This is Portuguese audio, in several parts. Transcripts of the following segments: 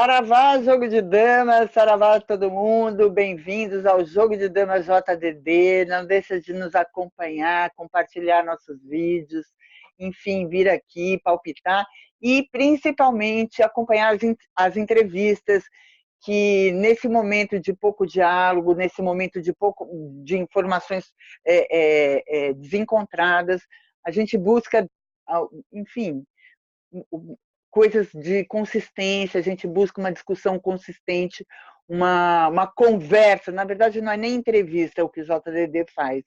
Saravá, jogo de damas, saravá a todo mundo, bem-vindos ao Jogo de Damas JDD, não deixa de nos acompanhar, compartilhar nossos vídeos, enfim, vir aqui, palpitar e principalmente acompanhar as entrevistas que nesse momento de pouco diálogo, nesse momento de informações desencontradas, a gente busca, enfim, coisas de consistência, a gente busca uma discussão consistente, uma conversa, na verdade não é nem entrevista o que o JDD faz,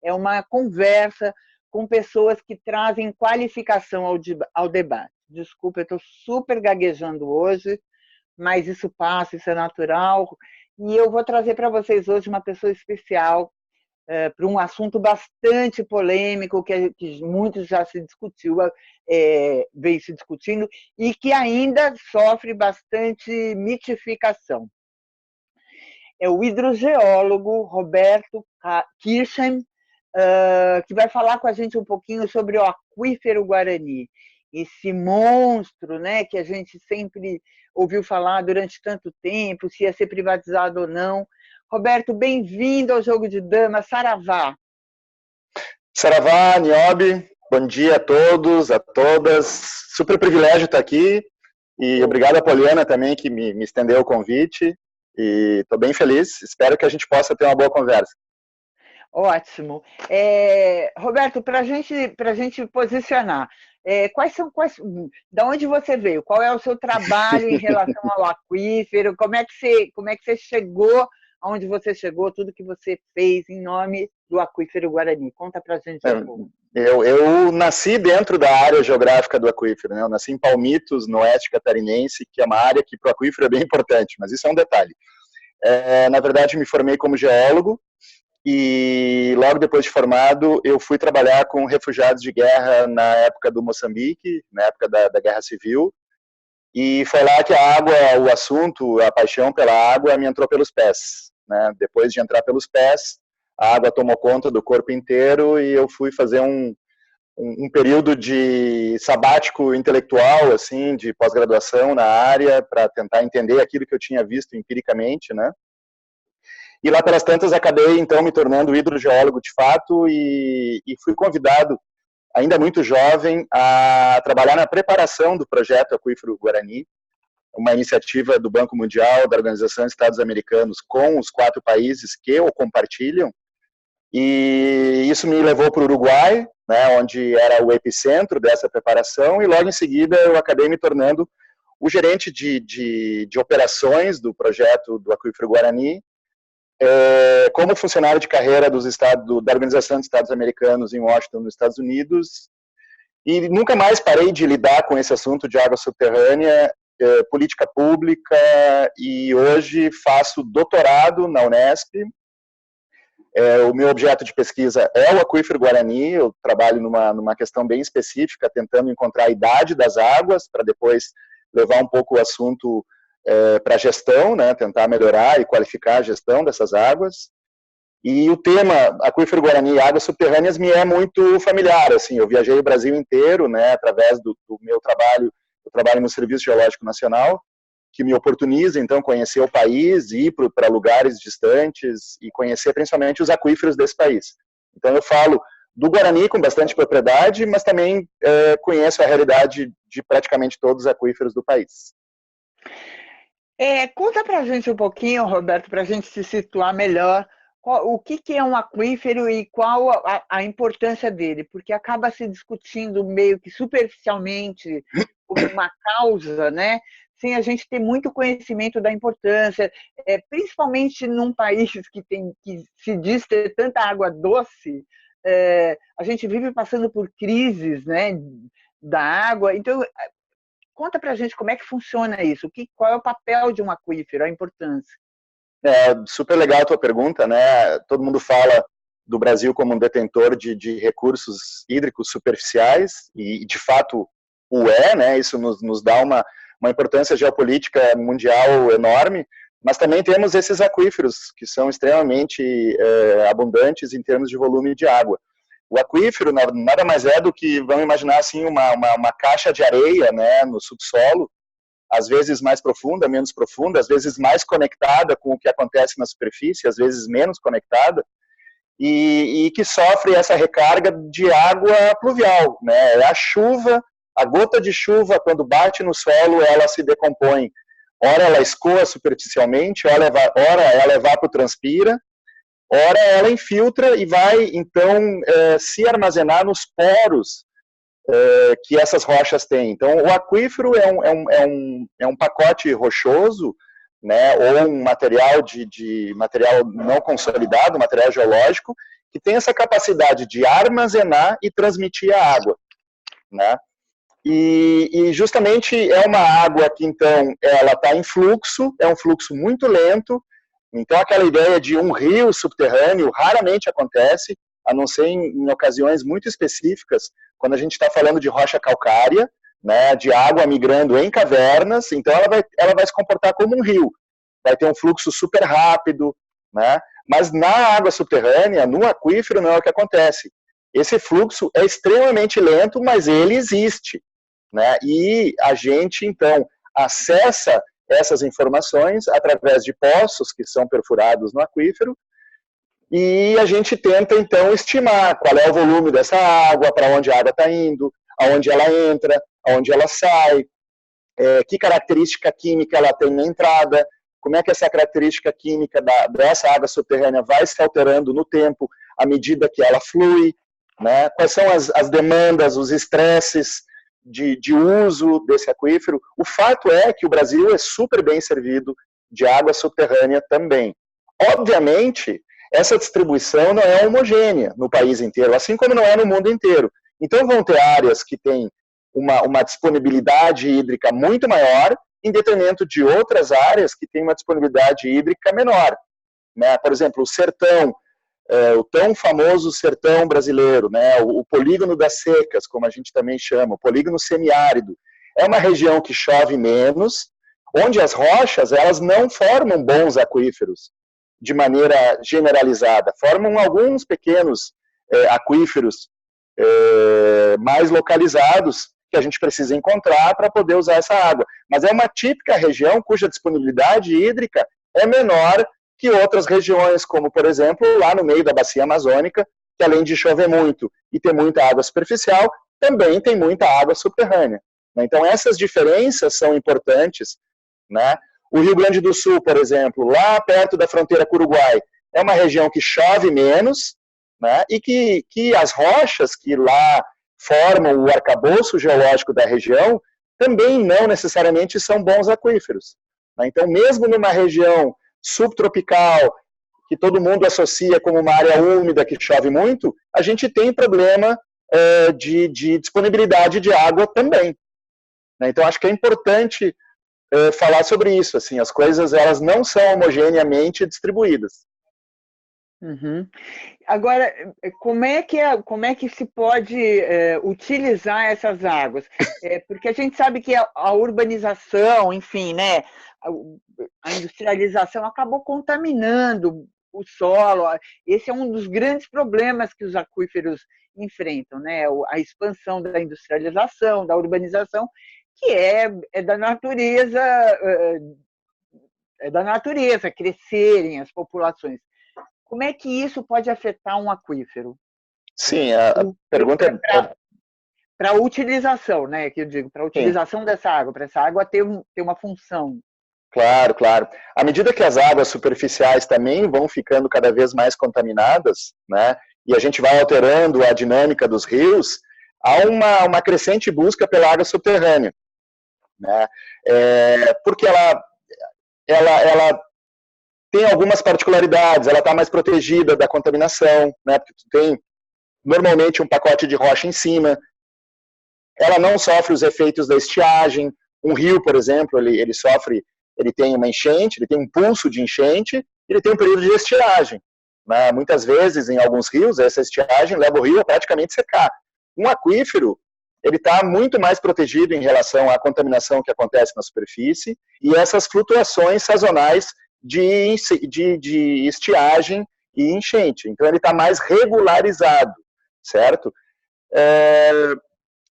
é uma conversa com pessoas que trazem qualificação ao debate. Desculpa, eu estou super gaguejando hoje, mas isso passa, isso é natural, e eu vou trazer para vocês hoje uma pessoa especial, para um assunto bastante polêmico, que muitos já se discutiu, vem se discutindo, e que ainda sofre bastante mitificação. É o hidrogeólogo Roberto Kirchen, que vai falar com a gente um pouquinho sobre o aquífero Guarani, esse monstro, né, que a gente sempre ouviu falar durante tanto tempo, se ia ser privatizado ou não. Roberto, bem-vindo ao Jogo de Damas, saravá. Saravá, Niobe, bom dia a todos, a todas. Super privilégio estar aqui e obrigado a Poliana também que me estendeu o convite e estou bem feliz, espero que a gente possa ter uma boa conversa. Ótimo. Roberto, para a gente posicionar, da onde você veio? Qual é o seu trabalho em relação ao aquífero? Como é que você chegou aonde você chegou, tudo que você fez em nome do aquífero Guarani? Conta para a gente um pouco. Eu nasci dentro da área geográfica do aquífero, né? Eu nasci em Palmitos, no oeste catarinense, que é uma área que para o aquífero é bem importante, mas isso é um detalhe. Na verdade, me formei como geólogo, e logo depois de formado, eu fui trabalhar com refugiados de guerra na época do Moçambique, na época da Guerra Civil, e foi lá que a água, o assunto, a paixão pela água me entrou pelos pés, né? Depois de entrar pelos pés, a água tomou conta do corpo inteiro e eu fui fazer um período de sabático intelectual, assim, de pós-graduação na área, para tentar entender aquilo que eu tinha visto empiricamente, né? E lá pelas tantas acabei, então, me tornando hidrogeólogo de fato e fui convidado, ainda muito jovem, a trabalhar na preparação do projeto Aquífero Guarani, uma iniciativa do Banco Mundial, da Organização de Estados Americanos, com os 4 países que o compartilham. E isso me levou para o Uruguai, né, onde era o epicentro dessa preparação, e logo em seguida eu acabei me tornando o gerente de operações do projeto do Aquífero Guarani, como funcionário de carreira da Organização de Estados Americanos em Washington, nos Estados Unidos, e nunca mais parei de lidar com esse assunto de água subterrânea, política pública, e hoje faço doutorado na Unesp. O meu objeto de pesquisa é o Aquífero Guarani, eu trabalho numa questão bem específica, tentando encontrar a idade das águas, para depois levar um pouco o assunto para a gestão, né, tentar melhorar e qualificar a gestão dessas águas. E o tema Aquífero Guarani e águas subterrâneas me é muito familiar, assim, eu viajei o Brasil inteiro, né, através do meu trabalho, eu trabalho no Serviço Geológico Nacional, que me oportuniza, então, conhecer o país, ir para lugares distantes e conhecer principalmente os aquíferos desse país. Então eu falo do Guarani com bastante propriedade, mas também conheço a realidade de praticamente todos os aquíferos do país. Conta para a gente um pouquinho, Roberto, para a gente se situar melhor, o que é um aquífero e qual a importância dele, porque acaba se discutindo meio que superficialmente como uma causa, né? Sem a gente ter muito conhecimento da importância, principalmente num país que se diz ter tanta água doce, a gente vive passando por crises, né, da água, então conta para a gente como é que funciona isso, qual é o papel de um aquífero, a importância. Super legal a tua pergunta, né? Todo mundo fala do Brasil como um detentor de recursos hídricos superficiais, e de fato o né? Isso nos dá uma importância geopolítica mundial enorme, mas também temos esses aquíferos que são extremamente abundantes em termos de volume de água. O aquífero nada mais é do que, vamos imaginar assim, uma caixa de areia, né, no subsolo, às vezes mais profunda, menos profunda, às vezes mais conectada com o que acontece na superfície, às vezes menos conectada, e que sofre essa recarga de água pluvial, né? É a chuva, a gota de chuva, quando bate no solo, ela se decompõe. Ora ela escoa superficialmente, ora ela evapotranspira, ora ela infiltra e vai, então, se armazenar nos poros que essas rochas têm. Então, o aquífero é um pacote rochoso, né, ou um material material não consolidado, material geológico, que tem essa capacidade de armazenar e transmitir a água, né? E justamente é uma água que, então, ela está em fluxo, é um fluxo muito lento, então aquela ideia de um rio subterrâneo raramente acontece, a não ser em ocasiões muito específicas, quando a gente está falando de rocha calcária, né, de água migrando em cavernas, então ela vai se comportar como um rio, vai ter um fluxo super rápido, né, mas na água subterrânea, no aquífero, não é o que acontece. Esse fluxo é extremamente lento, mas ele existe, né, e a gente, então, acessa essas informações através de poços que são perfurados no aquífero, e a gente tenta, então, estimar qual é o volume dessa água, para onde a água está indo, aonde ela entra, aonde ela sai, que característica química ela tem na entrada, como é que essa característica química dessa água subterrânea vai se alterando no tempo, à medida que ela flui, né? Quais são as demandas, os estresses de uso desse aquífero. O fato é que o Brasil é super bem servido de água subterrânea também. Obviamente, essa distribuição não é homogênea no país inteiro, assim como não é no mundo inteiro. Então, vão ter áreas que têm uma disponibilidade hídrica muito maior, em detrimento de outras áreas que têm uma disponibilidade hídrica menor, né? Por exemplo, o sertão, o tão famoso sertão brasileiro, né? O polígono das secas, como a gente também chama, o polígono semiárido, é uma região que chove menos, onde as rochas elas não formam bons aquíferos de maneira generalizada, formam alguns pequenos aquíferos mais localizados que a gente precisa encontrar para poder usar essa água. Mas é uma típica região cuja disponibilidade hídrica é menor que outras regiões, como, por exemplo, lá no meio da bacia amazônica, que além de chover muito e ter muita água superficial, também tem muita água subterrânea. Então, essas diferenças são importantes, né? O Rio Grande do Sul, por exemplo, lá perto da fronteira com o Uruguai, é uma região que chove menos, né? E que as rochas que lá formam o arcabouço geológico da região também não necessariamente são bons aquíferos, né? Então, mesmo numa região subtropical, que todo mundo associa como uma área úmida que chove muito, a gente tem problema de disponibilidade de água também, né? Então, acho que é importante falar sobre isso. Assim, as coisas elas não são homogeneamente distribuídas. Uhum. Agora, como é que se pode utilizar essas águas? Porque a gente sabe que a urbanização, enfim, né, a industrialização acabou contaminando o solo. Esse é um dos grandes problemas que os aquíferos enfrentam, né? A expansão da industrialização, da urbanização, que é da natureza crescerem as populações. Como é que isso pode afetar um aquífero? Sim, a pergunta é para a utilização, né? Que eu digo, para a utilização dessa água, para essa água ter uma função. Claro, claro. À medida que as águas superficiais também vão ficando cada vez mais contaminadas, né? E a gente vai alterando a dinâmica dos rios, há uma crescente busca pela água subterrânea, né? Porque ela tem algumas particularidades, ela está mais protegida da contaminação, né? Porque tu tem normalmente um pacote de rocha em cima, ela não sofre os efeitos da estiagem. Um rio, por exemplo, ele tem uma enchente, ele tem um pulso de enchente, ele tem um período de estiagem, né? Muitas vezes, em alguns rios, essa estiagem leva o rio a praticamente secar. Um aquífero, ele está muito mais protegido em relação à contaminação que acontece na superfície e essas flutuações sazonais de estiagem e enchente. Então, ele está mais regularizado, certo?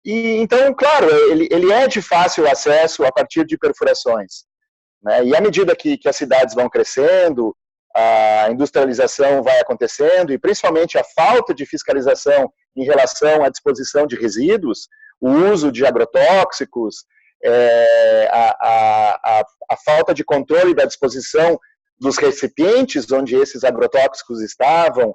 E então, claro, ele é de fácil acesso a partir de perfurações, né? E à medida que as cidades vão crescendo, a industrialização vai acontecendo, e principalmente a falta de fiscalização em relação à disposição de resíduos, o uso de agrotóxicos, a falta de controle da disposição dos recipientes onde esses agrotóxicos estavam,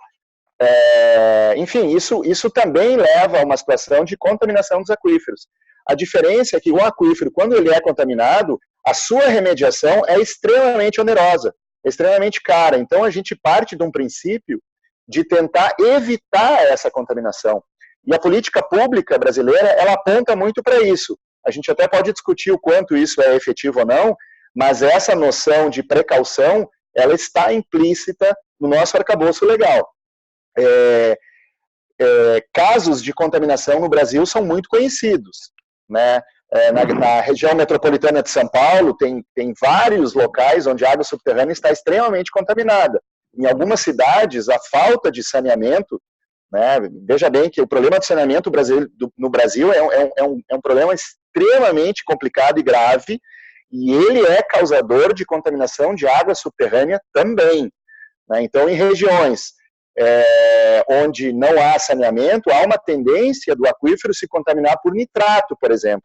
enfim, isso também leva a uma situação de contaminação dos aquíferos. A diferença é que o aquífero, quando ele é contaminado, a sua remediação é extremamente onerosa, extremamente cara. Então, a gente parte de um princípio de tentar evitar essa contaminação. E a política pública brasileira, ela aponta muito para isso. A gente até pode discutir o quanto isso é efetivo ou não, mas essa noção de precaução, ela está implícita no nosso arcabouço legal. Casos de contaminação no Brasil são muito conhecidos, né? Na região metropolitana de São Paulo, tem vários locais onde a água subterrânea está extremamente contaminada. Em algumas cidades, a falta de saneamento, né? Veja bem que o problema de saneamento no Brasil é um problema extremamente complicado e grave, e ele é causador de contaminação de água subterrânea também, né? Então, em regiões onde não há saneamento, há uma tendência do aquífero se contaminar por nitrato, por exemplo.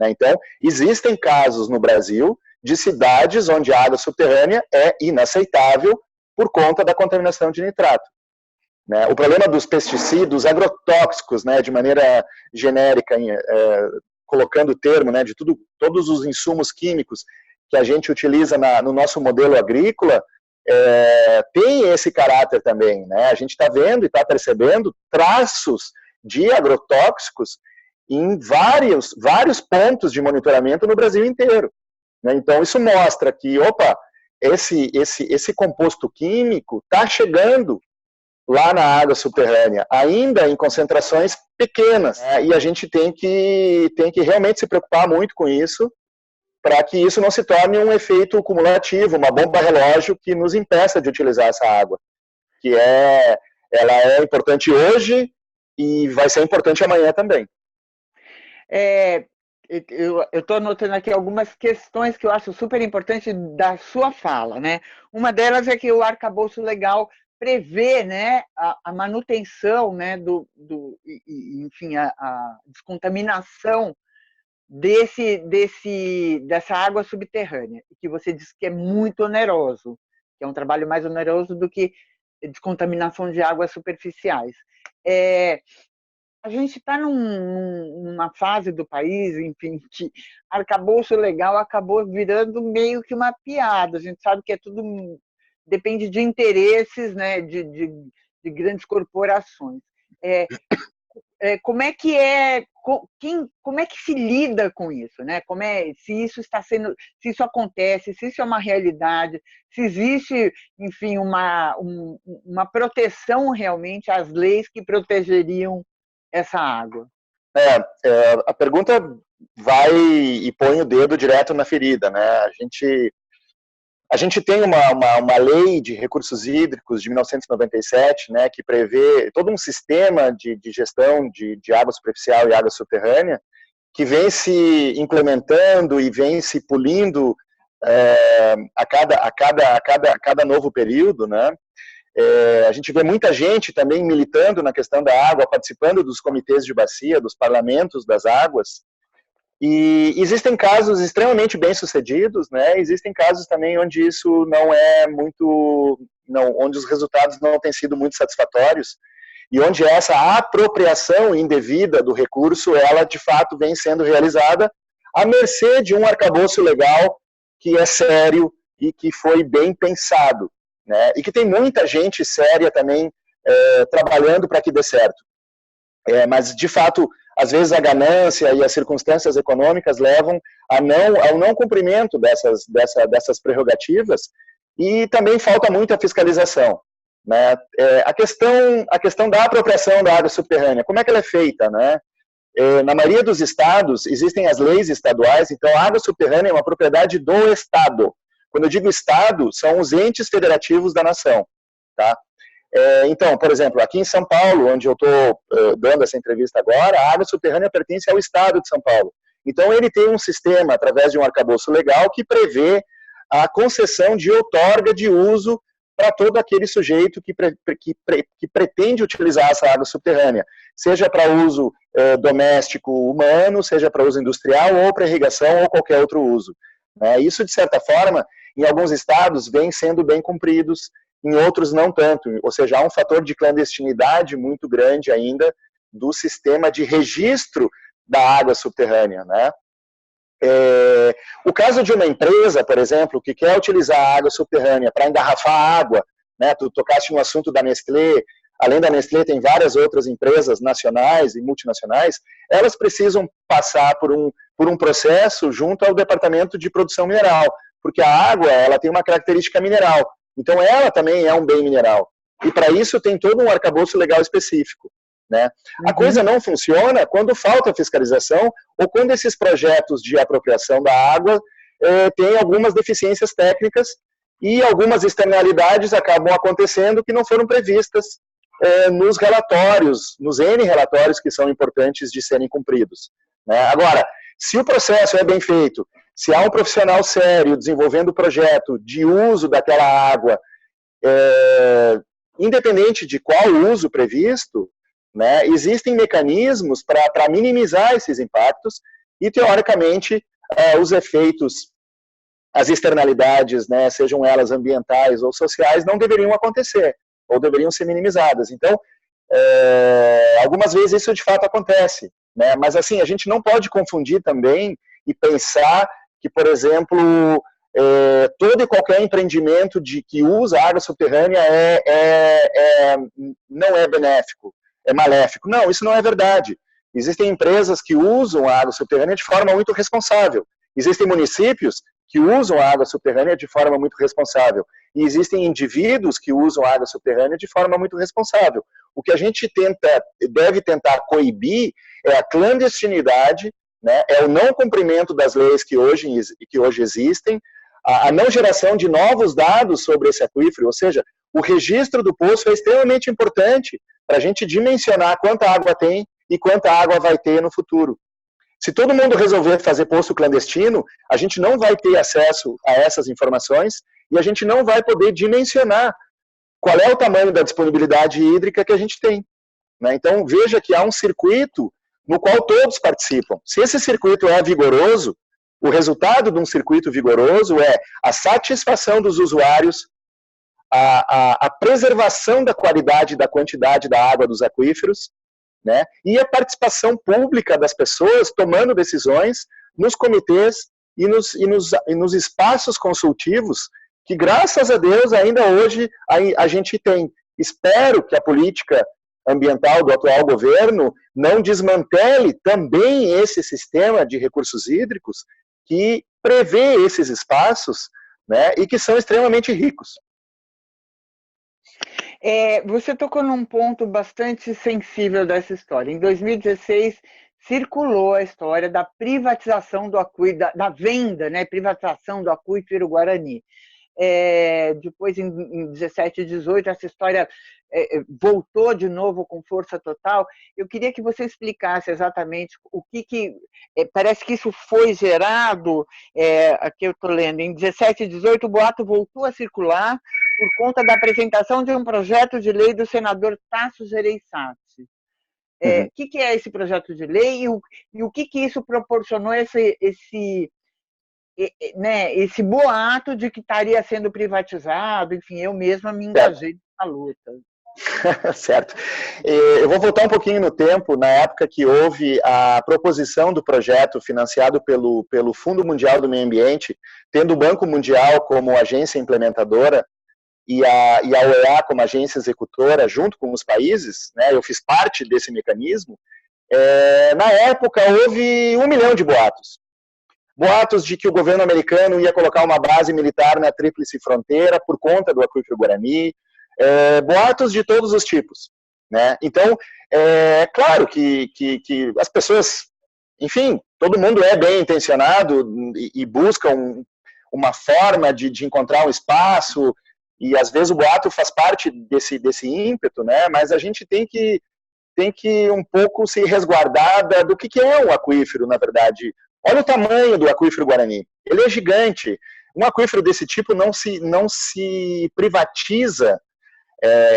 Então, existem casos no Brasil de cidades onde a água subterrânea é inaceitável por conta da contaminação de nitrato. O problema dos pesticidas, agrotóxicos, de maneira genérica, colocando o termo, de todos os insumos químicos que a gente utiliza no nosso modelo agrícola, tem esse caráter também, A gente está vendo e está percebendo traços de agrotóxicos em vários pontos de monitoramento no Brasil inteiro. Então, isso mostra que, esse composto químico está chegando lá na água subterrânea, ainda em concentrações pequenas, e a gente tem que realmente se preocupar muito com isso, para que isso não se torne um efeito cumulativo, uma bomba relógio que nos impeça de utilizar essa água, que ela é importante hoje e vai ser importante amanhã também. Eu estou anotando aqui algumas questões que eu acho super importante da sua fala, Uma delas é que o arcabouço legal prevê, a manutenção, enfim, a descontaminação dessa água subterrânea, que você disse que é muito oneroso, que é um trabalho mais oneroso do que descontaminação de águas superficiais. A gente está numa fase do país, enfim, que arcabouço legal acabou virando meio que uma piada. A gente sabe que tudo depende de interesses, de grandes corporações. Como é que se lida com isso, se isso acontece, se isso é uma realidade, se existe, enfim, uma proteção realmente às leis que protegeriam essa água? A pergunta vai e põe o dedo direto na ferida, A gente tem uma lei de recursos hídricos de 1997, que prevê todo um sistema de gestão de água superficial e água subterrânea, que vem se implementando e vem se polindo a cada novo período, A gente vê muita gente também militando na questão da água, participando dos comitês de bacia, dos parlamentos das águas. E existem casos extremamente bem-sucedidos, Existem casos também onde isso não é onde os resultados não têm sido muito satisfatórios e onde essa apropriação indevida do recurso, ela de fato vem sendo realizada à mercê de um arcabouço legal que é sério e que foi bem pensado, E que tem muita gente séria também trabalhando para que dê certo. Mas de fato, às vezes a ganância e as circunstâncias econômicas levam ao não cumprimento dessas prerrogativas, e também falta muita fiscalização. A questão da apropriação da água subterrânea, como é que ela é feita? Na maioria dos estados existem as leis estaduais, então a água subterrânea é uma propriedade do Estado. Quando eu digo Estado, são os entes federativos da nação. Então, por exemplo, aqui em São Paulo, onde eu estou dando essa entrevista agora, a água subterrânea pertence ao Estado de São Paulo. Então, ele tem um sistema, através de um arcabouço legal, que prevê a concessão de outorga de uso para todo aquele sujeito que pretende utilizar essa água subterrânea, seja para uso doméstico humano, seja para uso industrial, ou para irrigação, ou qualquer outro uso. Isso, de certa forma, em alguns estados, vem sendo bem cumpridos, em outros não tanto, ou seja, há um fator de clandestinidade muito grande ainda do sistema de registro da água subterrânea, né? O caso de uma empresa, por exemplo, que quer utilizar a água subterrânea para engarrafar água, né? Tu tocaste no assunto da Nestlé, além da Nestlé tem várias outras empresas nacionais e multinacionais, elas precisam passar por um processo junto ao Departamento de Produção Mineral, porque a água ela tem uma característica mineral, então ela também é um bem mineral, e para isso tem todo um arcabouço legal específico. Né? A coisa não funciona quando falta fiscalização ou quando esses projetos de apropriação da água têm algumas deficiências técnicas e algumas externalidades acabam acontecendo que não foram previstas nos relatórios, nos N relatórios que são importantes de serem cumpridos. Né? Agora, se o processo é bem feito, se há um profissional sério desenvolvendo o projeto de uso daquela água, independente de qual uso previsto, né, existem mecanismos para minimizar esses impactos e, teoricamente, os efeitos, as externalidades, né, sejam elas ambientais ou sociais, não deveriam acontecer, ou deveriam ser minimizadas. Então, algumas vezes isso de fato acontece, né, mas assim, a gente não pode confundir também e pensar que, por exemplo, todo e qualquer empreendimento que usa água subterrânea não é benéfico, é maléfico. Não, isso não é verdade. Existem empresas que usam a água subterrânea de forma muito responsável. Existem municípios que usam a água subterrânea de forma muito responsável. E existem indivíduos que usam a água subterrânea de forma muito responsável. O que a gente deve tentar coibir é a clandestinidade, né, é o não cumprimento das leis que hoje existem, a não geração de novos dados sobre esse aquífero, ou seja, o registro do poço é extremamente importante para a gente dimensionar quanta água tem e quanta água vai ter no futuro. Se todo mundo resolver fazer poço clandestino, a gente não vai ter acesso a essas informações e a gente não vai poder dimensionar qual é o tamanho da disponibilidade hídrica que a gente tem. Né? Então, veja que há um circuito no qual todos participam. Se esse circuito é vigoroso, o resultado de um circuito vigoroso é a satisfação dos usuários, a preservação da qualidade e da quantidade da água dos aquíferos, né, e a participação pública das pessoas tomando decisões nos comitês e nos espaços consultivos que, graças a Deus, ainda hoje a gente tem. Espero que a política ambiental do atual governo não desmantele também esse sistema de recursos hídricos que prevê esses espaços, né, e que são extremamente ricos. Você tocou num ponto bastante sensível dessa história. Em 2016, circulou a história da privatização do aquífero, da venda, né, privatização do aquífero Guarani. Depois, em 17 e 18, essa história voltou de novo com força total. Eu queria que você explicasse exatamente o que parece que isso foi gerado, aqui eu estou lendo, em 17 e 18 o boato voltou a circular por conta da apresentação de um projeto de lei do senador Tasso Gereissati. O que é esse projeto de lei e o que isso proporcionou esse boato de que estaria sendo privatizado? Enfim, eu mesma me engajei na luta. Certo. Eu vou voltar um pouquinho no tempo, na época que houve a proposição do projeto financiado pelo Fundo Mundial do Meio Ambiente, tendo o Banco Mundial como agência implementadora e a OEA como agência executora, junto com os países, né, eu fiz parte desse mecanismo. Na época houve 1 milhão de boatos. Boatos de que o governo americano ia colocar uma base militar na Tríplice Fronteira por conta do aquífero Guarani, boatos de todos os tipos. Né? Então, claro que as pessoas, enfim, todo mundo é bem intencionado e busca uma forma de encontrar um espaço, e às vezes o boato faz parte desse ímpeto, né? Mas a gente tem que um pouco se resguardar do que é um aquífero, na verdade. Olha o tamanho do aquífero Guarani. Ele é gigante. Um aquífero desse tipo não se privatiza,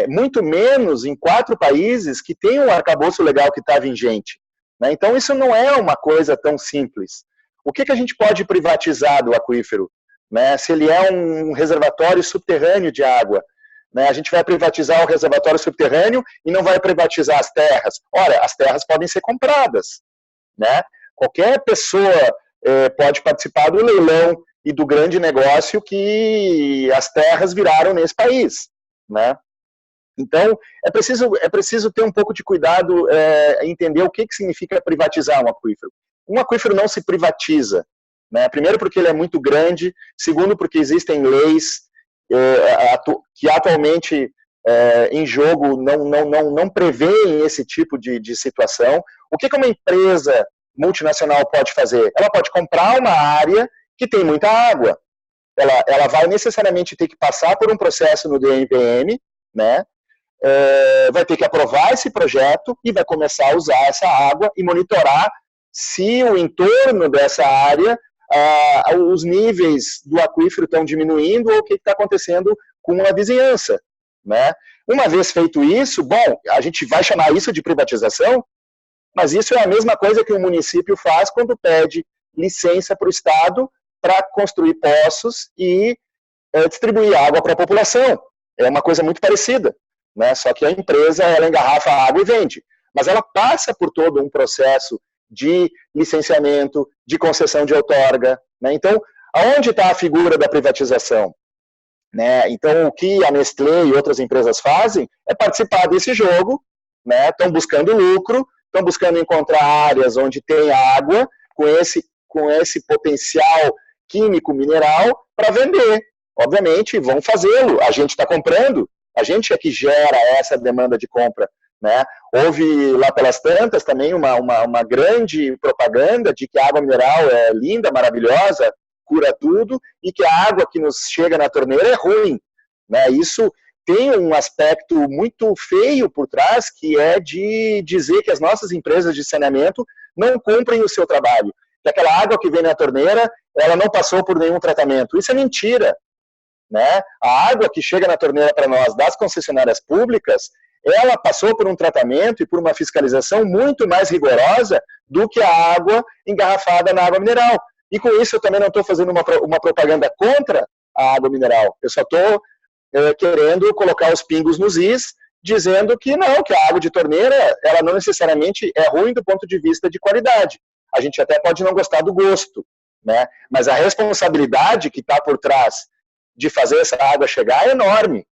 muito menos em 4 países que têm um arcabouço legal que está vigente. Né? Então, isso não é uma coisa tão simples. O que a gente pode privatizar do aquífero? Né? Se ele é um reservatório subterrâneo de água, né? A gente vai privatizar o reservatório subterrâneo e não vai privatizar as terras. Ora, as terras podem ser compradas. Né? Qualquer pessoa pode participar do leilão e do grande negócio que as terras viraram nesse país. Né? Então, é preciso ter um pouco de cuidado, entender o que significa privatizar um aquífero. Um aquífero não se privatiza. Né? Primeiro, porque ele é muito grande. Segundo, porque existem leis que atualmente em jogo não prevêem esse tipo de situação. O que uma empresa multinacional pode fazer? Ela pode comprar uma área que tem muita água. Ela vai necessariamente ter que passar por um processo no DNPM, né? Vai ter que aprovar esse projeto e vai começar a usar essa água e monitorar se o entorno dessa área, os níveis do aquífero estão diminuindo ou o que está acontecendo com a vizinhança. Né? Uma vez feito isso, bom, a gente vai chamar isso de privatização, mas isso é a mesma coisa que o município faz quando pede licença para o Estado para construir poços e distribuir água para a população. É uma coisa muito parecida. Né? Só que a empresa, ela engarrafa a água e vende. Mas ela passa por todo um processo de licenciamento, de concessão de outorga. Né? Então, aonde está a figura da privatização? Né? Então, o que a Nestlé e outras empresas fazem é participar desse jogo, né? Estão buscando lucro, estão buscando encontrar áreas onde tem água com esse potencial químico, mineral, para vender. Obviamente, vão fazê-lo. A gente está comprando, a gente é que gera essa demanda de compra. Né? Houve lá pelas tantas também uma grande propaganda de que a água mineral é linda, maravilhosa, cura tudo, e que a água que nos chega na torneira é ruim. Né? Isso tem um aspecto muito feio por trás, que é de dizer que as nossas empresas de saneamento não cumprem o seu trabalho. Que aquela água que vem na torneira, ela não passou por nenhum tratamento. Isso é mentira. Né? A água que chega na torneira para nós das concessionárias públicas, ela passou por um tratamento e por uma fiscalização muito mais rigorosa do que a água engarrafada na água mineral. E com isso eu também não estou fazendo uma propaganda contra a água mineral. Eu só estou querendo colocar os pingos nos is, dizendo que não, que a água de torneira, ela não necessariamente é ruim do ponto de vista de qualidade. A gente até pode não gostar do gosto, né? Mas a responsabilidade que está por trás de fazer essa água chegar é enorme.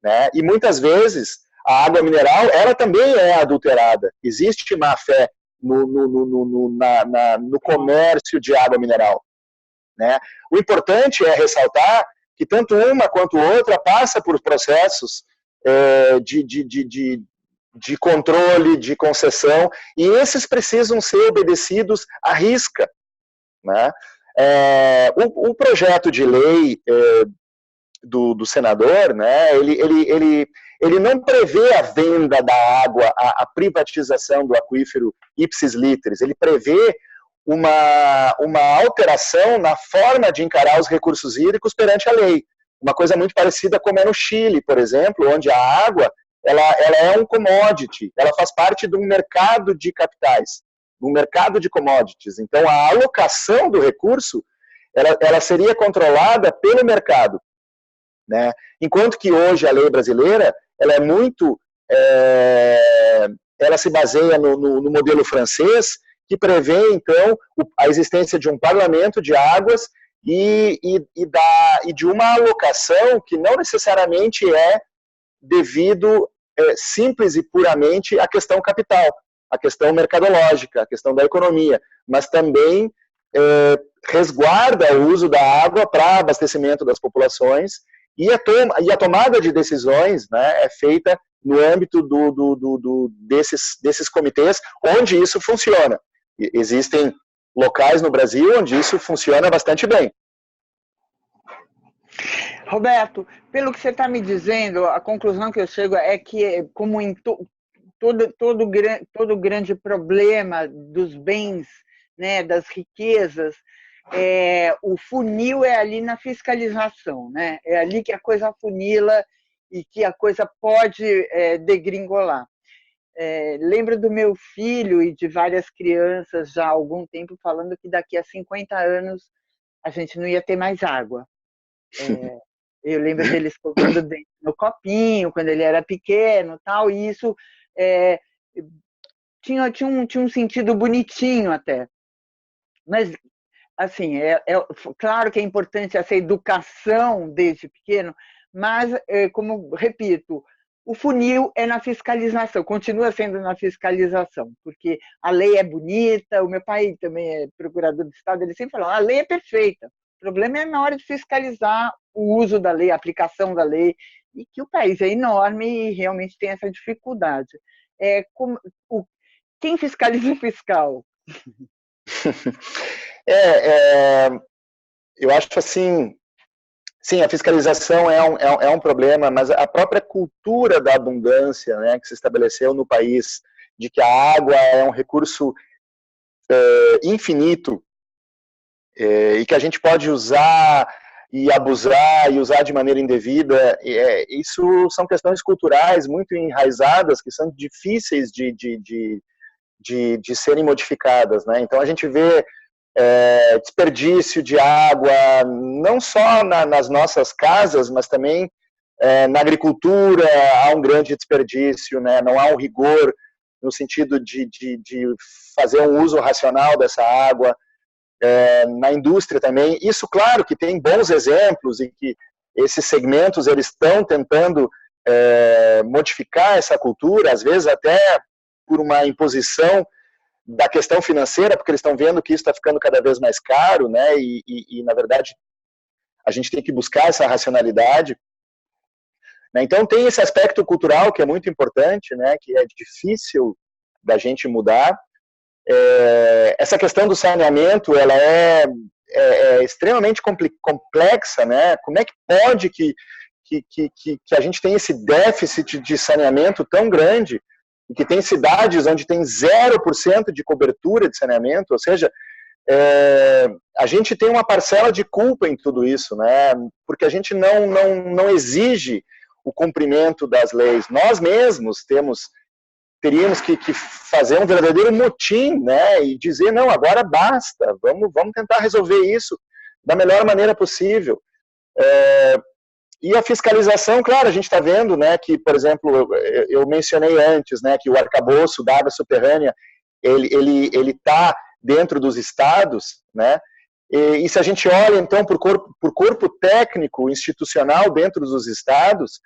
Né? E muitas vezes a água mineral, ela também é adulterada. Existe má fé no comércio de água mineral. Né? O importante é ressaltar que tanto uma quanto outra passa por processos de controle, de concessão, e esses precisam ser obedecidos à risca. Né? O projeto de lei do senador, né, ele não prevê a venda da água, a privatização do aquífero ipsis literis, ele prevê uma alteração na forma de encarar os recursos hídricos perante a lei. Uma coisa muito parecida como é no Chile, por exemplo, onde a água ela é um commodity, ela faz parte de um mercado de capitais, um mercado de commodities. Então, a alocação do recurso ela seria controlada pelo mercado. Né? Enquanto que hoje a lei brasileira ela é muito, ela se baseia no modelo francês, que prevê então a existência de um parlamento de águas e de uma alocação que não necessariamente é devido simples e puramente à questão capital, à questão mercadológica, à questão da economia, mas também resguarda o uso da água para abastecimento das populações. E a tomada de decisões, né, é feita no âmbito desses comitês, onde isso funciona. Existem locais no Brasil onde isso funciona bastante bem. Roberto, pelo que você está me dizendo, a conclusão que eu chego é que, como em todo grande problema dos bens, né, das riquezas, o funil é ali na fiscalização, né? É ali que a coisa afunila e que a coisa pode degringolar. Lembro do meu filho e de várias crianças já há algum tempo falando que daqui a 50 anos a gente não ia ter mais água. Eu lembro dele escovando dente no copinho, quando ele era pequeno, tal, e isso tinha um sentido bonitinho até. Mas, assim, claro que é importante essa educação desde pequeno, mas, como repito, o funil é na fiscalização, continua sendo na fiscalização, porque a lei é bonita, o meu pai também é procurador de Estado, ele sempre fala, a lei é perfeita, o problema é na hora de fiscalizar o uso da lei, a aplicação da lei, e que o país é enorme e realmente tem essa dificuldade. Quem fiscaliza o fiscal? Eu acho assim, sim, a fiscalização é um problema, mas a própria cultura da abundância, né, que se estabeleceu no país, de que a água é um recurso infinito e que a gente pode usar e abusar e usar de maneira indevida, isso são questões culturais muito enraizadas, que são difíceis de serem modificadas, né? Então a gente vê desperdício de água, não só nas nossas casas, mas também na agricultura há um grande desperdício, né? Não há um rigor no sentido de fazer um uso racional dessa água. Na indústria também, isso claro que tem bons exemplos e que esses segmentos eles estão tentando modificar essa cultura, às vezes até por uma imposição da questão financeira, porque eles estão vendo que isso está ficando cada vez mais caro, né? E na verdade a gente tem que buscar essa racionalidade, né? Então tem esse aspecto cultural que é muito importante, né? Que é difícil da gente mudar. Essa questão do saneamento, ela é extremamente complexa, né? Como é que pode que a gente tem esse déficit de saneamento tão grande e que tem cidades onde tem 0% de cobertura de saneamento, ou seja, a gente tem uma parcela de culpa em tudo isso, né? Porque a gente não exige o cumprimento das leis. Nós mesmos teríamos que fazer um verdadeiro motim, né? E dizer, não, agora basta, vamos tentar resolver isso da melhor maneira possível. E a fiscalização, claro, a gente está vendo, né, que, por exemplo, eu mencionei antes, né, que o arcabouço da água subterrânea, ele está dentro dos estados, né, e se a gente olha, então, por corpo técnico, institucional dentro dos estados,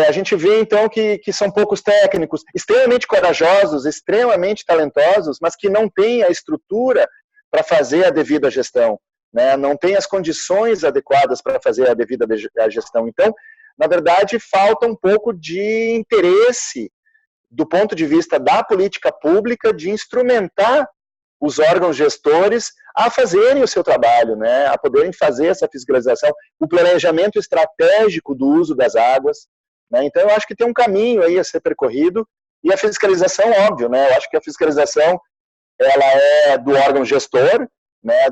a gente vê, então, que são poucos técnicos, extremamente corajosos, extremamente talentosos, mas que não têm a estrutura para fazer a devida gestão, né? Não tem as condições adequadas para fazer a devida gestão. Então, na verdade, falta um pouco de interesse do ponto de vista da política pública de instrumentar os órgãos gestores a fazerem o seu trabalho, né? A poderem fazer essa fiscalização, o planejamento estratégico do uso das águas, né? Então, eu acho que tem um caminho aí a ser percorrido e a fiscalização, óbvio, né? Eu acho que a fiscalização ela é do órgão gestor, né,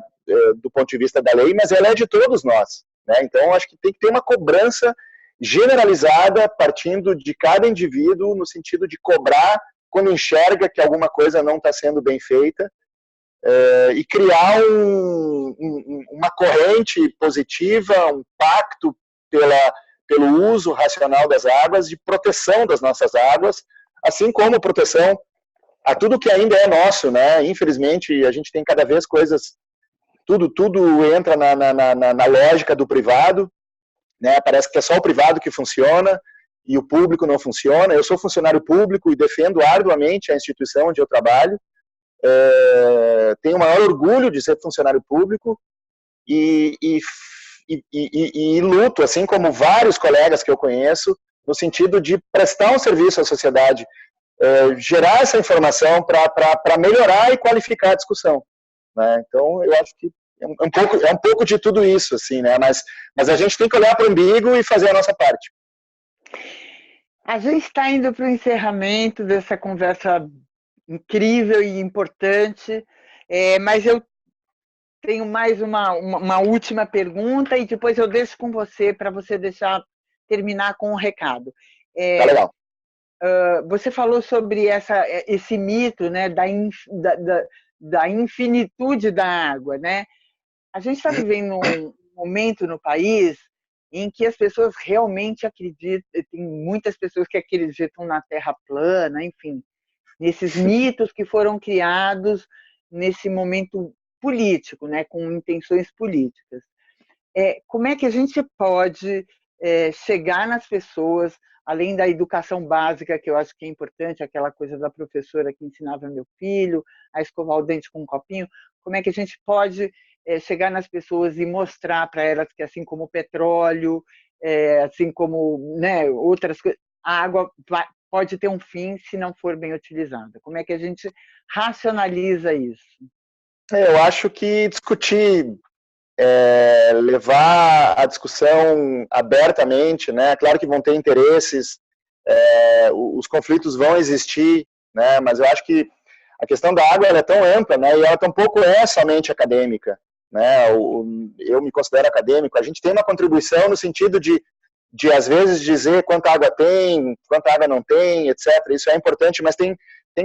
do ponto de vista da lei, mas ela é de todos nós, né? Então, acho que tem que ter uma cobrança generalizada partindo de cada indivíduo no sentido de cobrar quando enxerga que alguma coisa não está sendo bem feita e criar uma corrente positiva, um pacto pelo uso racional das águas, de proteção das nossas águas, assim como proteção a tudo que ainda é nosso, né? Infelizmente, a gente tem cada vez coisas, tudo entra na lógica do privado, né? Parece que é só o privado que funciona e o público não funciona. Eu sou funcionário público e defendo arduamente a instituição onde eu trabalho. Tenho o maior orgulho de ser funcionário público e luto, assim como vários colegas que eu conheço, no sentido de prestar um serviço à sociedade, gerar essa informação para melhorar e qualificar a discussão, né? Então, eu acho que é um pouco de tudo isso, assim, né? Mas a gente tem que olhar para o umbigo e fazer a nossa parte. A gente está indo para o encerramento dessa conversa incrível e importante, mas eu tenho mais uma última pergunta e depois eu deixo com você para você terminar com um recado. Tá legal. Você falou sobre esse mito, né, da infinitude da água, né? A gente está vivendo um momento no país em que as pessoas realmente acreditam, tem muitas pessoas que acreditam na Terra plana, enfim, nesses mitos que foram criados nesse momento político, né, com intenções políticas. Como é que a gente pode chegar nas pessoas, além da educação básica, que eu acho que é importante, aquela coisa da professora que ensinava meu filho a escovar o dente com um copinho, como é que a gente pode chegar nas pessoas e mostrar para elas que, assim como o petróleo, assim como, né, outras coisas, a água pode ter um fim se não for bem utilizada. Como é que a gente racionaliza isso? Eu acho que discutir, levar a discussão abertamente, né? Claro que vão ter interesses, os conflitos vão existir, né? Mas eu acho que a questão da água ela é tão ampla, né? E ela tampouco é somente acadêmica, né? Eu me considero acadêmico. A gente tem uma contribuição no sentido de às vezes dizer quanta água tem, quanta água não tem, etc. Isso é importante, mas tem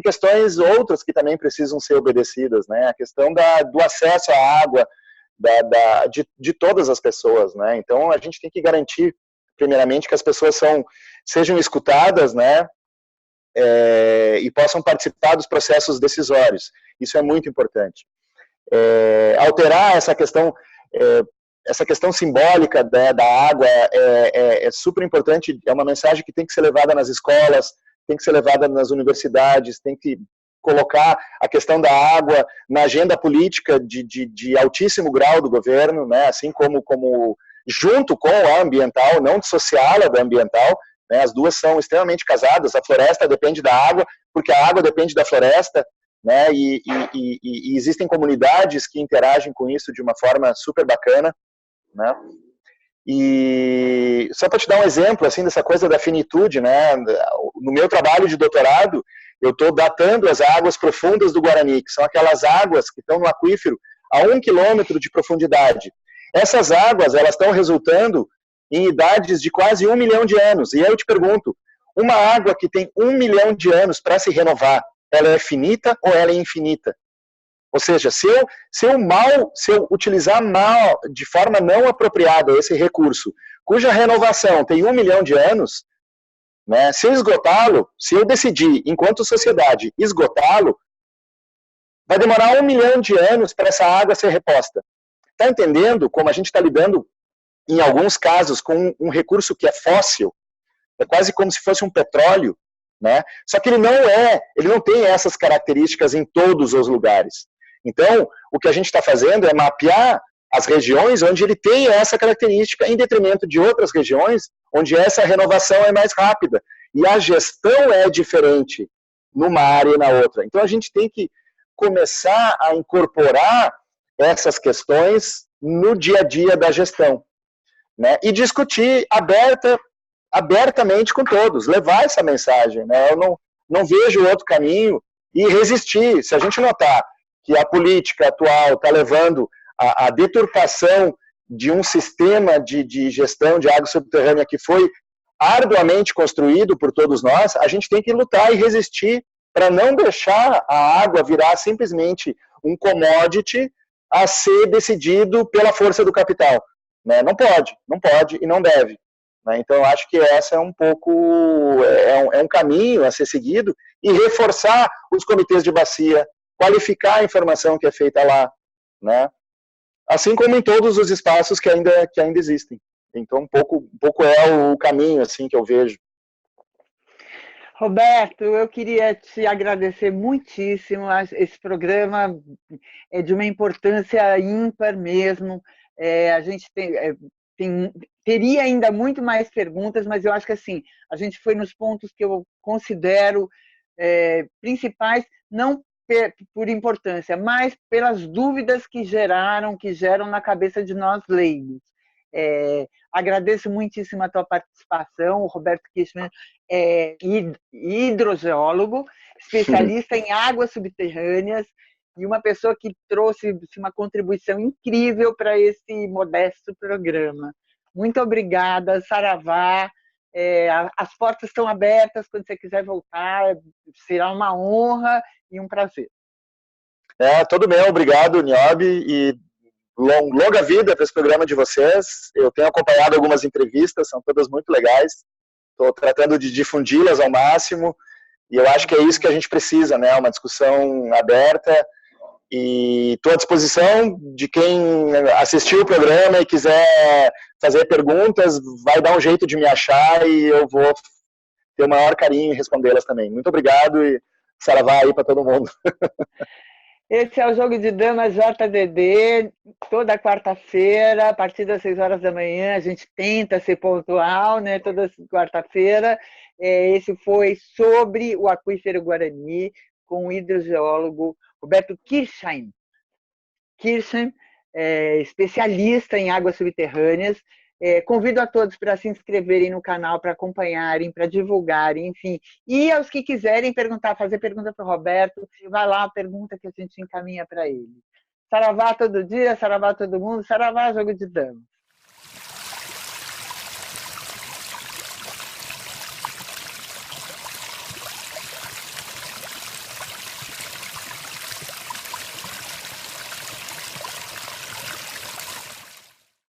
questões outras que também precisam ser obedecidas, né? A questão do acesso à água de todas as pessoas, né? Então a gente tem que garantir, primeiramente, que as pessoas sejam escutadas, né? E possam participar dos processos decisórios. Isso é muito importante. Alterar essa questão simbólica da água é super importante, é uma mensagem que tem que ser levada nas escolas, tem que ser levada nas universidades, tem que colocar a questão da água na agenda política de altíssimo grau do governo, né, assim como junto com a ambiental, não dissociá-la da ambiental, né, as duas são extremamente casadas, a floresta depende da água, porque a água depende da floresta, né, e existem comunidades que interagem com isso de uma forma super bacana, né? E só para te dar um exemplo assim dessa coisa da finitude, né? No meu trabalho de doutorado, eu estou datando as águas profundas do Guarani, que são aquelas águas que estão no aquífero a 1 quilômetro de profundidade. Essas águas elas estão resultando em idades de quase 1 milhão de anos. E aí eu te pergunto, uma água que tem 1 milhão de anos para se renovar, ela é finita ou ela é infinita? Ou seja, se eu utilizar mal, de forma não apropriada esse recurso, cuja renovação tem 1 milhão de anos, né, se eu esgotá-lo, se eu decidir, enquanto sociedade, esgotá-lo, vai demorar 1 milhão de anos para essa água ser reposta. Está entendendo como a gente está lidando, em alguns casos, com um recurso que é fóssil? É quase como se fosse um petróleo, né? Só que ele não tem essas características em todos os lugares. Então, o que a gente está fazendo é mapear as regiões onde ele tem essa característica, em detrimento de outras regiões onde essa renovação é mais rápida. E a gestão é diferente numa área e na outra. Então, a gente tem que começar a incorporar essas questões no dia a dia da gestão, né? E discutir abertamente com todos, levar essa mensagem, né? Eu não vejo outro caminho e resistir. Se a gente notar que a política atual está levando a deturpação de um sistema de gestão de água subterrânea que foi arduamente construído por todos nós, a gente tem que lutar e resistir para não deixar a água virar simplesmente um commodity a ser decidido pela força do capital, né? Não pode e não deve. Então, eu acho que essa é um pouco, um caminho a ser seguido, e reforçar os comitês de bacia, qualificar a informação que é feita lá, né? Assim como em todos os espaços que ainda existem. Então, um pouco é o caminho assim que eu vejo. Roberto, eu queria te agradecer muitíssimo. Esse programa é de uma importância ímpar mesmo. A gente teria ainda muito mais perguntas, mas eu acho que assim, a gente foi nos pontos que eu considero principais, não por importância, mas pelas dúvidas que geram na cabeça de nós leigos. Agradeço muitíssimo a tua participação. O Roberto Kirchmann é hidrogeólogo, especialista em águas subterrâneas e uma pessoa que trouxe uma contribuição incrível para esse modesto programa. Muito obrigada, saravá. As portas estão abertas quando você quiser voltar. Será uma honra e um prazer. Todo meu, obrigado, Niobe, e longa vida para esse programa de vocês. Eu tenho acompanhado algumas entrevistas, são todas muito legais. Estou tratando de difundi-las ao máximo, e eu acho que é isso que a gente precisa, né? Uma discussão aberta, e estou à disposição de quem assistiu o programa e quiser fazer perguntas, vai dar um jeito de me achar e eu vou ter o maior carinho em respondê-las também. Muito obrigado e saravá aí para todo mundo. Esse é o Jogo de Damas JDD, toda quarta-feira, a partir das 6 horas da manhã. A gente tenta ser pontual, né? Toda quarta-feira. Esse foi sobre o aquífero Guarani, com o hidrogeólogo Roberto Kirchmann, especialista em águas subterrâneas. Convido a todos para se inscreverem no canal, para acompanharem, para divulgarem, enfim. E aos que quiserem fazer pergunta para o Roberto, vai lá a pergunta que a gente encaminha para ele. Saravá todo dia, saravá todo mundo, saravá Jogo de Damas.